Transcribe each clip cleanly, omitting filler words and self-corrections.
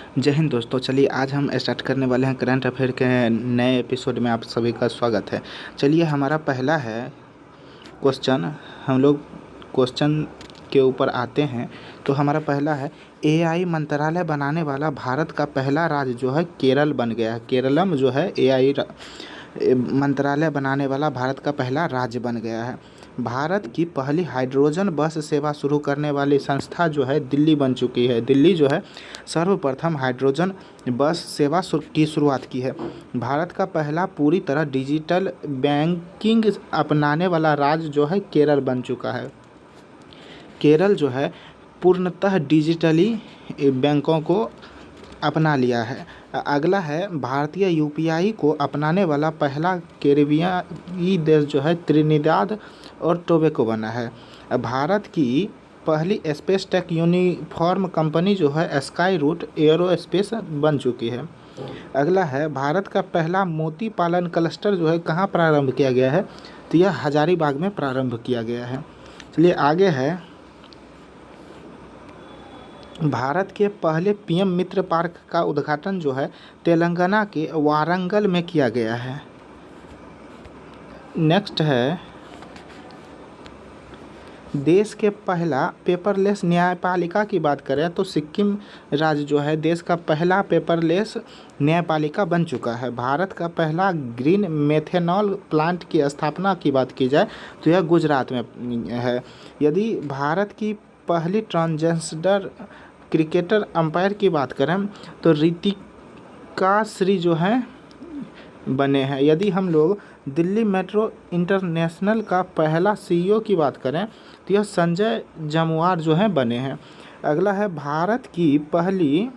जय हिंद दोस्तों। चलिए आज हम स्टार्ट करने वाले हैं करंट अफेयर के नए एपिसोड में। आप सभी का स्वागत है। चलिए हमारा पहला है क्वेश्चन। हम लोग क्वेश्चन के ऊपर आते हैं। तो हमारा पहला है, एआई मंत्रालय बनाने वाला भारत का पहला राज्य जो है केरल बन गया है। केरलम जो है एआई मंत्रालय बनाने वाला भारत का पहला राज्य बन गया है। भारत की पहली हाइड्रोजन बस सेवा शुरू करने वाली संस्था जो है दिल्ली बन चुकी है। दिल्ली जो है सर्वप्रथम हाइड्रोजन बस सेवा की शुरुआत की है। भारत का पहला पूरी तरह डिजिटल बैंकिंग अपनाने वाला राज्य जो है केरल बन चुका है। केरल जो है पूर्णतः डिजिटली बैंकों को अपना लिया है। अगला है, भारतीय यूपीआई को अपनाने वाला पहला कैरिबियाई देश जो है त्रिनिदाद और टोबैगो बना है। भारत की पहली स्पेस टेक यूनिफॉर्म कंपनी जो है स्काई रूट एयरोस्पेस बन चुकी है। अगला है, भारत का पहला मोती पालन क्लस्टर जो है कहाँ प्रारंभ किया गया है? तो यह हजारीबाग में प्रारंभ किया गया है। चलिए आगे है, भारत के पहले पीएम मित्र पार्क का उद्घाटन जो है तेलंगाना के वारंगल में किया गया है। नेक्स्ट है, देश के पहला पेपरलेस न्यायपालिका की बात करें तो सिक्किम राज्य जो है देश का पहला पेपरलेस न्यायपालिका बन चुका है। भारत का पहला ग्रीन मेथेनॉल प्लांट की स्थापना की बात की जाए तो यह गुजरात में है। यदि भारत की पहली ट्रांसजेंडर क्रिकेटर अंपायर की बात करें तो रितिका श्री जो है बने हैं। यदि हम लोग दिल्ली मेट्रो इंटरनेशनल का पहला सीईओ की बात करें तो यह संजय जमुआर जो हैं बने हैं। अगला है, भारत की पहली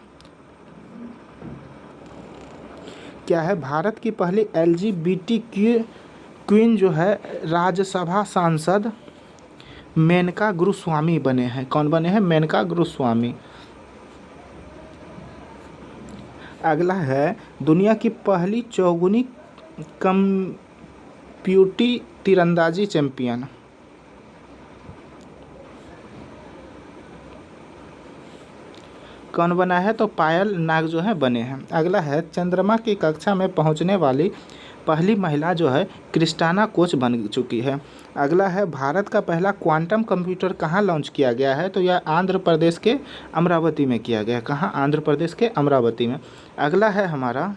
क्या है? भारत की पहली एलजीबीटीक्यू क्वीन जो है राज्यसभा सांसद मेनका गुरुस्वामी बने हैं। कौन बने हैं? मेनका गुरुस्वामी। अगला है, दुनिया की पहली चौगुनी कम्प्यूटी तीरंदाजी चैंपियन कौन बना है? तो पायल नाग जो है बने हैं। अगला है, चंद्रमा की कक्षा में पहुंचने वाली पहली महिला जो है क्रिस्टाना कोच बन चुकी है। अगला है, भारत का पहला क्वांटम कंप्यूटर कहाँ लॉन्च किया गया है? तो यह आंध्र प्रदेश के अमरावती में किया गया है। कहाँ? आंध्र प्रदेश के अमरावती में। अगला है हमारा,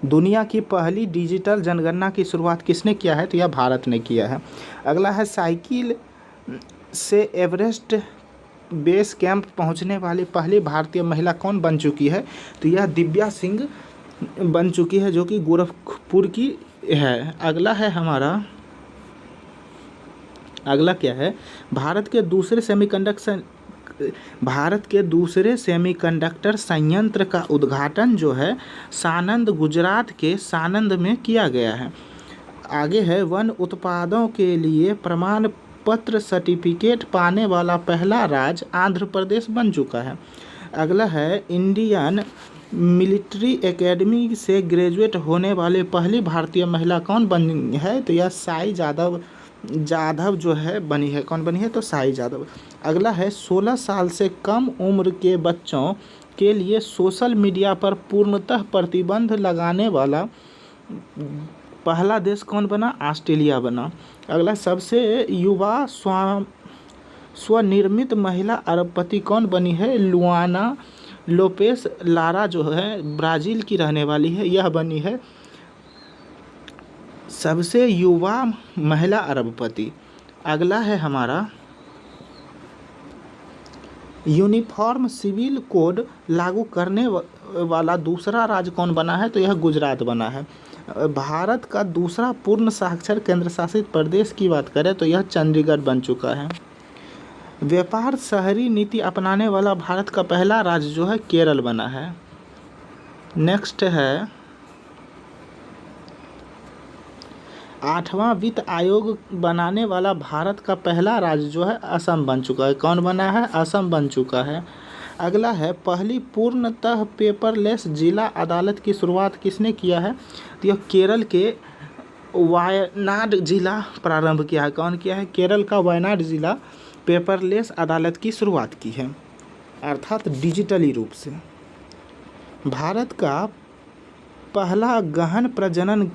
दुनिया की पहली डिजिटल जनगणना की शुरुआत किसने किया है? तो यह भारत ने किया है। अगला है, साइकिल से एवरेस्ट बेस कैंप पहुंचने वाली पहली भारतीय महिला कौन बन चुकी है? तो यह दिव्या सिंह बन चुकी है जो कि गोरखपुर की है। अगला है हमारा, अगला क्या है? भारत के दूसरे सेमीकंडक्टर संयंत्र का उद्घाटन जो है सानंद गुजरात के सानंद में किया गया है। आगे है, वन उत्पादों के लिए प्रमाण पत्र सर्टिफिकेट पाने वाला पहला राज्य आंध्र प्रदेश बन चुका है। अगला है, इंडियन मिलिट्री एकेडमी से ग्रेजुएट होने वाले पहली भारतीय महिला कौन बनी है? तो यह साई जाधव जो है बनी है। कौन बनी है? तो साई जाधव। अगला है, 16 साल से कम उम्र के बच्चों के लिए सोशल मीडिया पर पूर्णतः प्रतिबंध लगाने वाला पहला देश कौन बना? ऑस्ट्रेलिया बना। अगला, सबसे युवा स्वनिर्मित महिला अरबपति कौन बनी है? लुआना लोपेस लारा जो है ब्राज़ील की रहने वाली है, यह बनी है सबसे युवा महिला अरबपति। अगला है हमारा, यूनिफॉर्म सिविल कोड लागू करने वाला दूसरा राज्य कौन बना है? तो यह गुजरात बना है। भारत का दूसरा पूर्ण साक्षर केंद्र शासित प्रदेश की बात करें तो यह चंडीगढ़ बन चुका है। व्यापार शहरी नीति अपनाने वाला भारत का पहला राज्य जो है केरल बना है। नेक्स्ट है, 8वां वित्त आयोग बनाने वाला भारत का पहला राज्य जो है असम बन चुका है। कौन बना है? असम बन चुका है। अगला है, पहली पूर्णतः पेपरलेस जिला अदालत की शुरुआत किसने किया है? तो यह केरल के वायनाड जिला प्रारंभ किया है। कौन किया है? केरल का वायनाड जिला पेपरलेस अदालत की शुरुआत की है। अर्थात डिजिटली रूप से। भारत का पहला गहन प्रजनन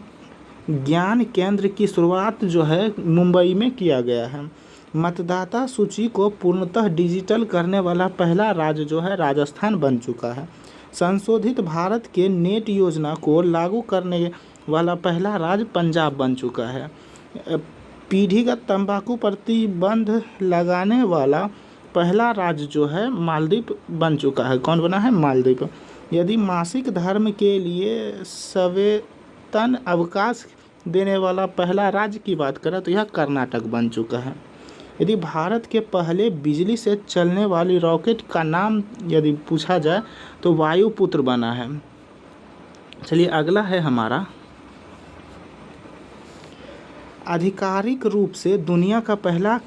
ज्ञान केंद्र की शुरुआत जो है मुंबई में किया गया है। मतदाता सूची को पूर्णतः डिजिटल करने वाला पहला राज्य जो है राजस्थान बन चुका है। संशोधित भारत के नेट योजना को लागू करने वाला पहला राज्य पंजाब बन चुका है। पीढ़ीगत तंबाकू प्रतिबंध लगाने वाला पहला राज्य जो है मालदीव बन चुका है। कौन बना है? मालदीव। यदि मासिक धर्म के लिए सवेतन अवकाश देने वाला पहला राज्य की बात करें तो यह कर्नाटक बन चुका है। यदि भारत के पहले बिजली से चलने वाली रॉकेट का नाम यदि पूछा जाए तो वायुपुत्र बना है। चलिए अगला है हमारा, आधिकारिक रूप से दुनिया का पहला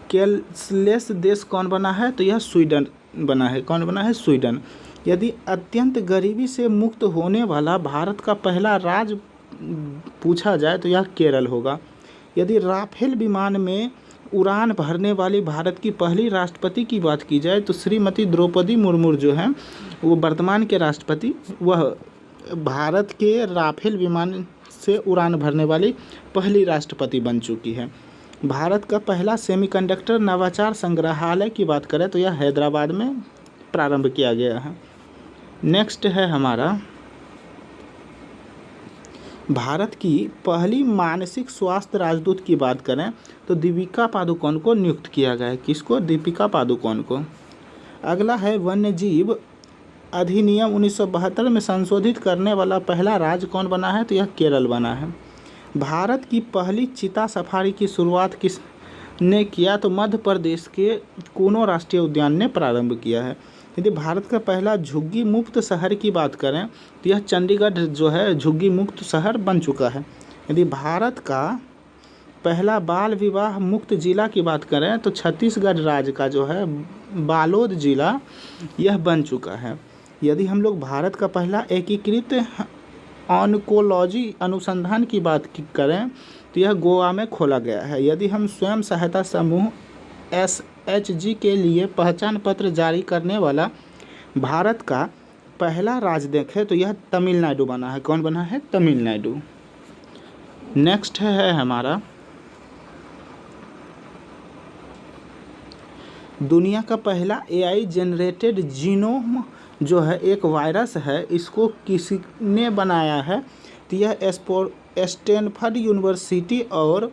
कैशलेस देश कौन बना है? तो यह स्वीडन बना है। कौन बना है? स्वीडन। यदि अत्यंत गरीबी से मुक्त होने वाला भारत का पहला राज्य पूछा जाए तो यह केरल होगा। यदि राफेल विमान में उड़ान भरने वाली भारत की पहली राष्ट्रपति की बात की जाए तो श्रीमती द्रौपदी मुर्मू जो हैं वो वर्तमान के राष्ट्रपति, वह भारत के राफेल विमान से उड़ान भरने वाली पहली राष्ट्रपति बन चुकी है। भारत का पहला सेमीकंडक्टर नवाचार संग्रहालय की बात करें तो यह हैदराबाद में प्रारंभ किया गया है। नेक्स्ट है हमारा, भारत की पहली मानसिक स्वास्थ्य राजदूत की बात करें तो दीपिका पादुकोण को नियुक्त किया गया है। किसको? दीपिका पादुकोण को। अगला है, वन्यजीव अधिनियम 1972 में संशोधित करने वाला पहला राज्य कौन बना है? तो यह केरल बना है। भारत की पहली चीता सफारी की शुरुआत किसने किया? तो मध्य प्रदेश के कूनो राष्ट्रीय उद्यान ने प्रारंभ किया है। यदि भारत का पहला झुग्गी मुक्त शहर की बात करें तो यह चंडीगढ़ जो है झुग्गी मुक्त शहर बन चुका है। यदि भारत का पहला बाल विवाह मुक्त जिला की बात करें तो छत्तीसगढ़ राज्य का जो है बालोद जिला यह बन चुका है। यदि हम लोग भारत का पहला एकीकृत ऑन्कोलॉजी अनुसंधान की बात करें तो यह गोवा में खोला गया है। यदि हम स्वयं सहायता समूह SHG के लिए पहचान पत्र जारी करने वाला भारत का पहला राज्य देखें तो यह तमिलनाडु बना है। कौन बना है? तमिलनाडु। नेक्स्ट है हमारा, दुनिया का पहला AI जनरेटेड जीनोम जो है एक वायरस है, इसको किसने बनाया है? तो यह स्टैनफोर्ड यूनिवर्सिटी और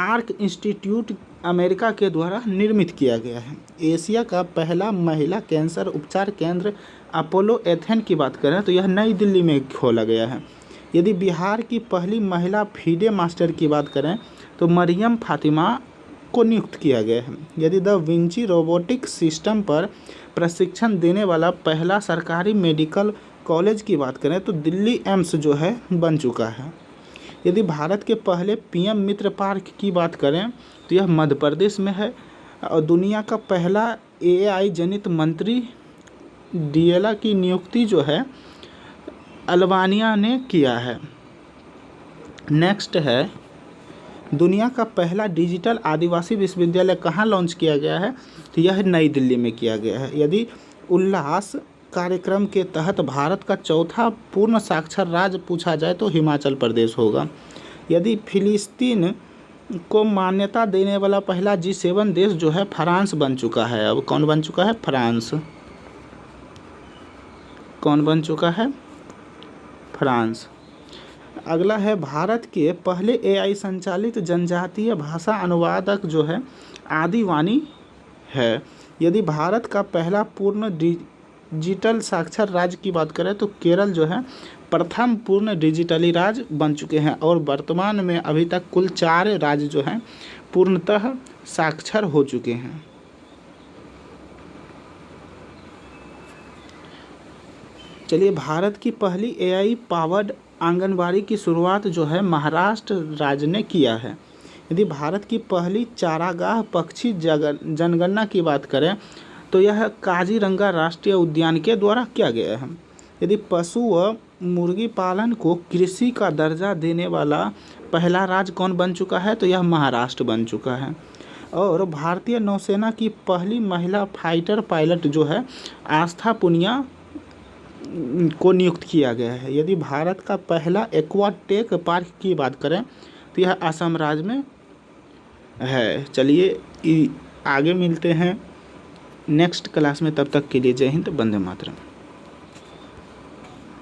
आर्क इंस्टीट्यूट अमेरिका के द्वारा निर्मित किया गया है। एशिया का पहला महिला कैंसर उपचार केंद्र अपोलो एथेन की बात करें तो यह नई दिल्ली में खोला गया है। यदि बिहार की पहली महिला फीडे मास्टर की बात करें तो मरियम फातिमा को नियुक्त किया गया है। यदि द विंची रोबोटिक सिस्टम पर प्रशिक्षण देने वाला पहला सरकारी मेडिकल कॉलेज की बात करें तो दिल्ली एम्स जो है बन चुका है। यदि भारत के पहले PM मित्र पार्क की बात करें तो यह मध्य प्रदेश में है। और दुनिया का पहला AI जनित मंत्री डिएला की नियुक्ति जो है अल्बानिया ने किया है। नेक्स्ट है, दुनिया का पहला डिजिटल आदिवासी विश्वविद्यालय कहाँ लॉन्च किया गया है? तो यह नई दिल्ली में किया गया है। यदि उल्लास कार्यक्रम के तहत भारत का चौथा पूर्ण साक्षर राज्य पूछा जाए तो हिमाचल प्रदेश होगा। यदि फिलिस्तीन को मान्यता देने वाला पहला G7 देश जो है फ्रांस बन चुका है। अब कौन बन चुका है? फ्रांस। कौन बन चुका है? फ्रांस। अगला है, भारत के पहले AI संचालित जनजातीय भाषा अनुवादक जो है आदिवानी है। यदि भारत का पहला पूर्ण डिजिटल साक्षर राज्य की बात करें तो केरल जो है प्रथम पूर्ण डिजिटली राज्य बन चुके हैं और वर्तमान में अभी तक कुल 4 राज्य जो हैं पूर्णतः साक्षर हो चुके हैं। चलिए, भारत की पहली AI पावर्ड आंगनबाड़ी की शुरुआत जो है महाराष्ट्र राज्य ने किया है। यदि भारत की पहली चारागाह पक्षी जनगणना की बात करें तो यह काजीरंगा राष्ट्रीय उद्यान के द्वारा किया गया है। यदि पशु व मुर्गी पालन को कृषि का दर्जा देने वाला पहला राज्य कौन बन चुका है? तो यह महाराष्ट्र बन चुका है। और भारतीय नौसेना की पहली महिला फाइटर पायलट जो है आस्था पुनिया को नियुक्त किया गया है। यदि भारत का पहला एक्वाटेक पार्क की बात करें तो यह असम राज्य में है। चलिए आगे मिलते हैं नेक्स्ट क्लास में, तब तक के लिए जय हिंद, वंदे मातरम।